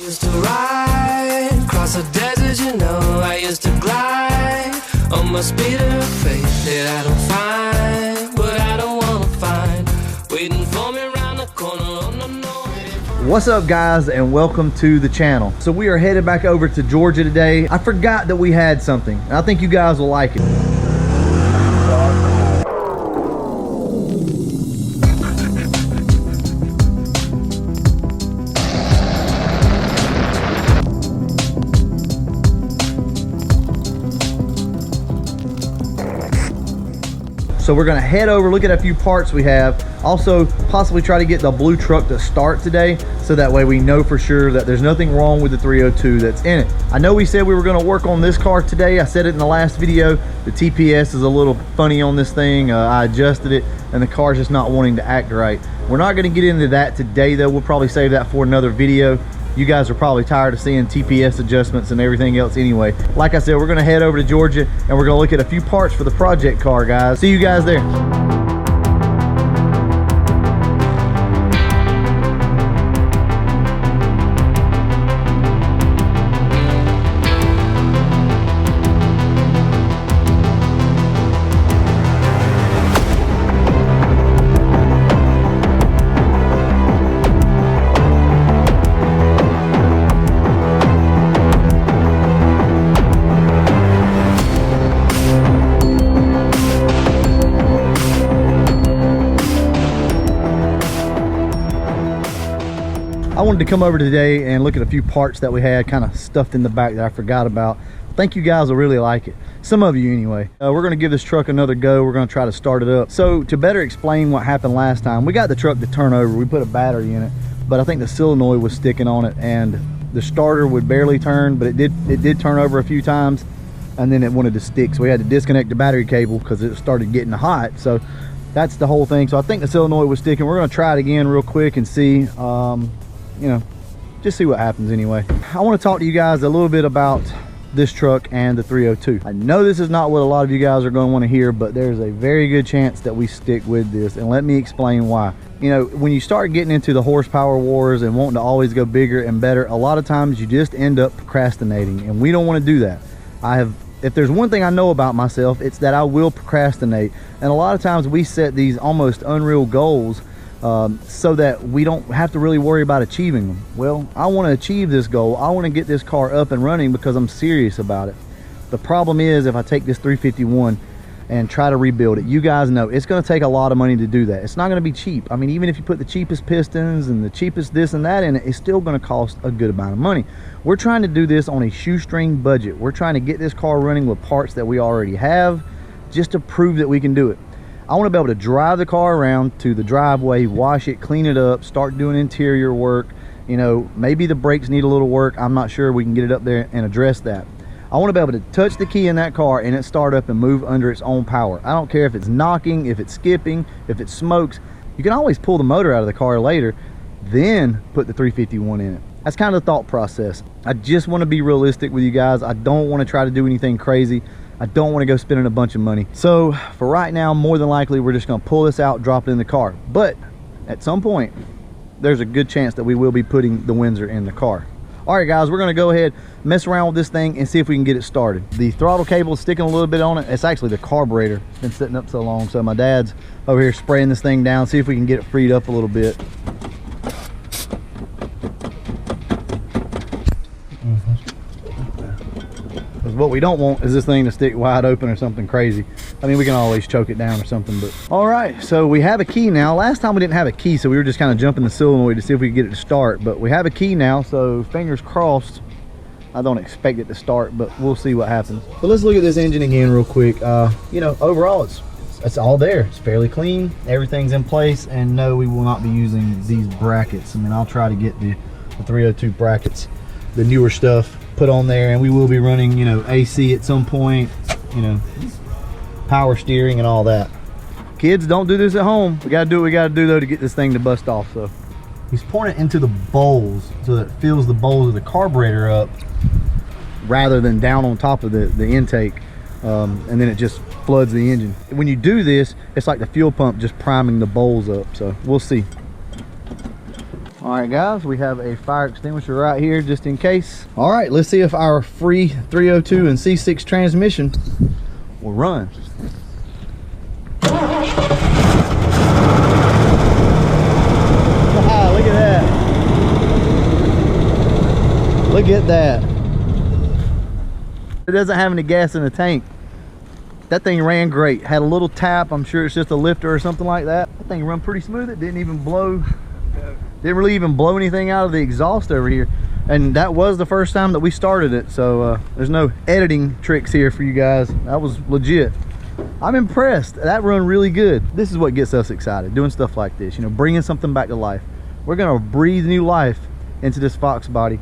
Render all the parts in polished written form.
used to ride across the desert, you know. I used to glide on my speed of faith that I don't find what I don't want to find. Waiting for me around the corner. Oh, no, no. What's up, guys, and welcome to the channel. So we are headed back over to Georgia today. I forgot that we had something, and I think you guys will like it. So we're gonna head over, look at a few parts we have. Also, possibly try to get the blue truck to start today, so that way we know for sure that there's nothing wrong with the 302 that's in it. I know we said we were gonna work on this car today. I said it in the last video. The TPS is a little funny on this thing. I adjusted it, and the car's just not wanting to act right. We're not gonna get into that today, though. We'll probably save that for another video. You guys are probably tired of seeing TPS adjustments and everything else anyway. Like I said, we're gonna head over to Georgia and we're gonna look at a few parts for the project car, guys. See you guys there. I wanted to come over today and look at a few parts that we had kind of stuffed in the back that I forgot about. I think you guys will really like it. Some of you anyway. We're going to give this truck another go. We're going to try to start it up. So to better explain what happened last time, we got the truck to turn over. We put a battery in it, but I think the solenoid was sticking on it and the starter would barely turn, but it did turn over a few times, and then it wanted to stick. So we had to disconnect the battery cable because it started getting hot. So that's the whole thing. So I think the solenoid was sticking. We're going to try it again real quick and see. You know, just see what happens anyway. I want to talk to you guys a little bit about this truck and the 302. I know this is not what a lot of you guys are going to want to hear, but there's a very good chance that we stick with this, and let me explain why. You know, when you start getting into the horsepower wars and wanting to always go bigger and better, a lot of times you just end up procrastinating, and we don't want to do that. If there's one thing I know about myself, it's that I will procrastinate, and a lot of times we set these almost unreal goals so that we don't have to really worry about achieving them. Well, I want to achieve this goal. I want to get this car up and running because I'm serious about it. The problem is, if I take this 351 and try to rebuild it, you guys know it's going to take a lot of money to do that. It's not going to be cheap. I mean, even if you put the cheapest pistons and the cheapest this and that in it, it's still going to cost a good amount of money. We're trying to do this on a shoestring budget. We're trying to get this car running with parts that we already have, just to prove that we can do it. I want to be able to drive the car around to the driveway, wash it, clean it up, start doing interior work. You know, maybe the brakes need a little work. I'm not sure. We can get it up there and address that. I want to be able to touch the key in that car and it start up and move under its own power. I don't care if it's knocking, if it's skipping, if it smokes. You can always pull the motor out of the car later, then put the 351 in it. That's kind of the thought process. I just want to be realistic with you guys. I don't want to try to do anything crazy. I don't want to go spending a bunch of money. So for right now, more than likely, we're just going to pull this out, drop it in the car. But at some point, there's a good chance that we will be putting the Windsor in the car. All right, guys, we're going to go ahead, mess around with this thing and see if we can get it started. The throttle cable is sticking a little bit on it. It's actually the carburetor. It's been sitting up so long. So my dad's over here spraying this thing down, see if we can get it freed up a little bit. What we don't want is this thing to stick wide open or something crazy. I mean, we can always choke it down or something, but all right, so we have a key now. Last time we didn't have a key, so we were just kind of jumping the solenoid to see if we could get it to start, but we have a key now, so fingers crossed. I don't expect it to start, but we'll see what happens. But let's look at this engine again real quick. You know, overall it's all there. It's fairly clean, everything's in place, and no, we will not be using these brackets. I mean, I'll try to get the 302 brackets, the newer stuff, put on there, and we will be running, you know, AC at some point, you know, power steering and all that. Kids, don't do this at home. We gotta do what we gotta do though to get this thing to bust off. So he's pouring it into the bowls so that it fills the bowls of the carburetor up rather than down on top of the intake, and then it just floods the engine. When you do this, it's like the fuel pump just priming the bowls up. So we'll see. All All right guys, we have a fire extinguisher right here just in case. All right, let's see if our free 302 and C6 transmission will run. Wow, look at that. Look at that. It doesn't have any gas in the tank. That thing ran great. Had a little tap. I'm sure it's just a lifter or something like that. That thing run pretty smooth. It didn't even blow. Didn't really even blow anything out of the exhaust over here. And that was the first time that we started it. So there's no editing tricks here for you guys. That was legit. I'm impressed. That run really good. This is what gets us excited, doing stuff like this, you know, bringing something back to life. We're gonna breathe new life into this Foxbody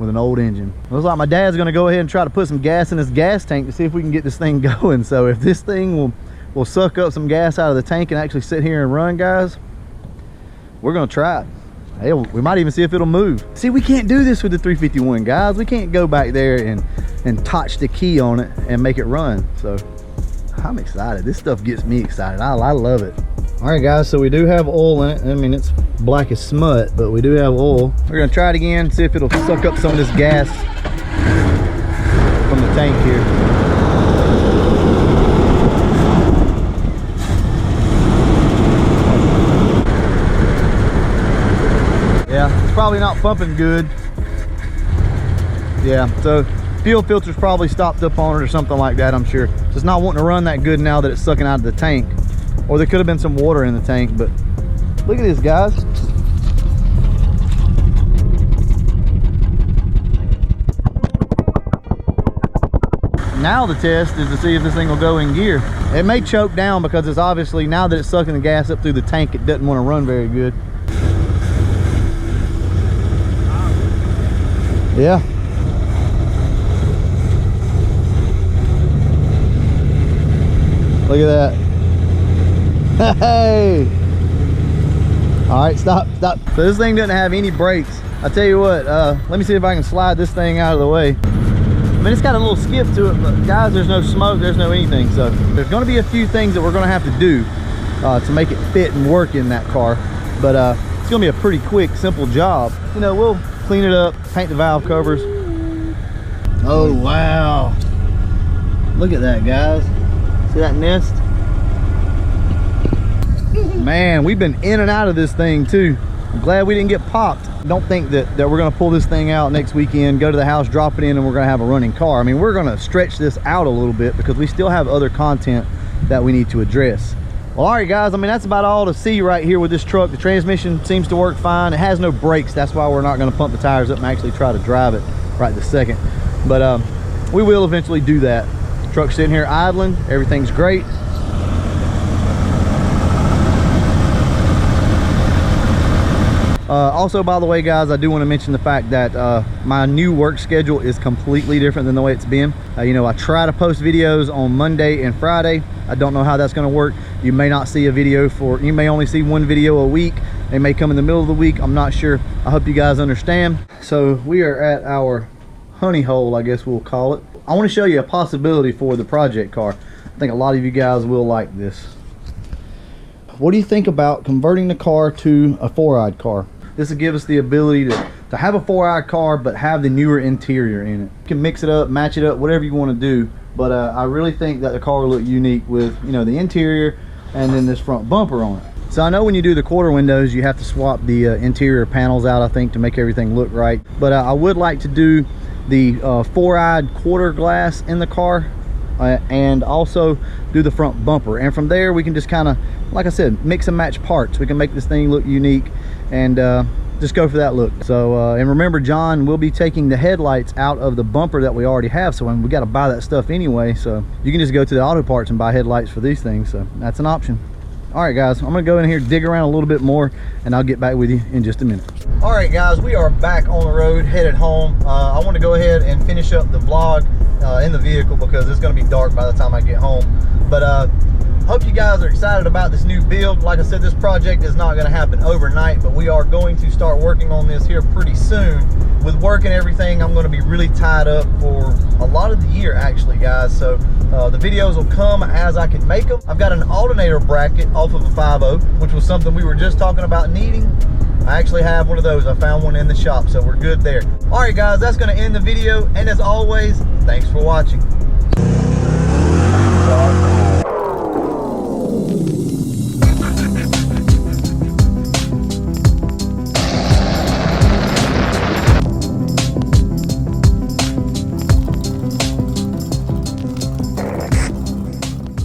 with an old engine. Looks like my dad's gonna go ahead and try to put some gas in his gas tank to see if we can get this thing going. So if this thing will suck up some gas out of the tank and actually sit here and run, guys, we're gonna try it. Hey, we might even see if it'll move. See, we can't do this with the 351, guys. We can't go back there and touch the key on it and make it run. So I'm excited. This stuff gets me excited. I love it. All right guys, so we do have oil in it. I mean, it's black as smut, but we do have oil. We're gonna try it again, see if it'll suck up some of this gas from the tank here. Yeah, it's probably not pumping good. Yeah, so fuel filter's probably stopped up on it or something like that, I'm sure. It's not wanting to run that good now that it's sucking out of the tank. Or there could have been some water in the tank, but look at this, guys. Now the test is to see if this thing will go in gear. It may choke down because it's obviously, now that it's sucking the gas up through the tank, it doesn't want to run very good. Yeah. Look at that. Hey. All right, stop. So this thing doesn't have any brakes. I tell you what, let me see if I can slide this thing out of the way. I mean, it's got a little skip to it, but guys, there's no smoke, there's no anything. So there's gonna be a few things that we're gonna have to do to make it fit and work in that car. But it's gonna be a pretty quick, simple job. You know, we'll clean it up, paint the valve covers. Oh, wow. Look at that, guys. See that nest? Man, we've been in and out of this thing too. I'm glad we didn't get popped. Don't think that we're gonna pull this thing out next weekend, go to the house, drop it in, and we're gonna have a running car. I mean, we're gonna stretch this out a little bit because we still have other content that we need to address. Well, all right guys, I mean, that's about all to see right here with this truck. The transmission seems to work fine. It has no brakes. That's why we're not gonna pump the tires up and actually try to drive it right this second. But we will eventually do that. Truck's sitting here idling, everything's great. Also, by the way, guys, I do want to mention the fact that my new work schedule is completely different than the way it's been. You know, I try to post videos on Monday and Friday. I don't know how that's going to work. You may not see a video you may only see one video a week. They may come in the middle of the week. I'm not sure. I hope you guys understand. So we are at our honey hole, I guess we'll call it. I want to show you a possibility for the project car. I think a lot of you guys will like this. What do you think about converting the car to a 4-eyed car? This will give us the ability to have a 4-eyed car, but have the newer interior in it. You can mix it up, match it up, whatever you want to do. But I really think that the car will look unique with, you know, the interior and then this front bumper on it. So I know when you do the quarter windows, you have to swap the interior panels out, I think, to make everything look right. But I would like to do the 4-eyed quarter glass in the car and also do the front bumper. And from there, we can just kind of, like I said, mix and match parts. We can make this thing look unique and just go for that look. So and remember, John will be taking the headlights out of the bumper that we already have, so we got to buy that stuff anyway. So you can just go to the auto parts and buy headlights for these things. So that's an option. All right guys, I'm gonna go in here, dig around a little bit more, and I'll get back with you in just a minute. All right guys, we are back on the road, headed home. I want to go ahead and finish up the vlog in the vehicle because it's gonna be dark by the time I get home. But hope you guys are excited about this new build. Like I said, this project is not gonna happen overnight, but we are going to start working on this here pretty soon. With work and everything, I'm gonna be really tied up for a lot of the year actually, guys. So the videos will come as I can make them. I've got an alternator bracket off of a 5.0, which was something we were just talking about needing. I actually have one of those. I found one in the shop, so we're good there. All right, guys, that's going to end the video. And as always, thanks for watching.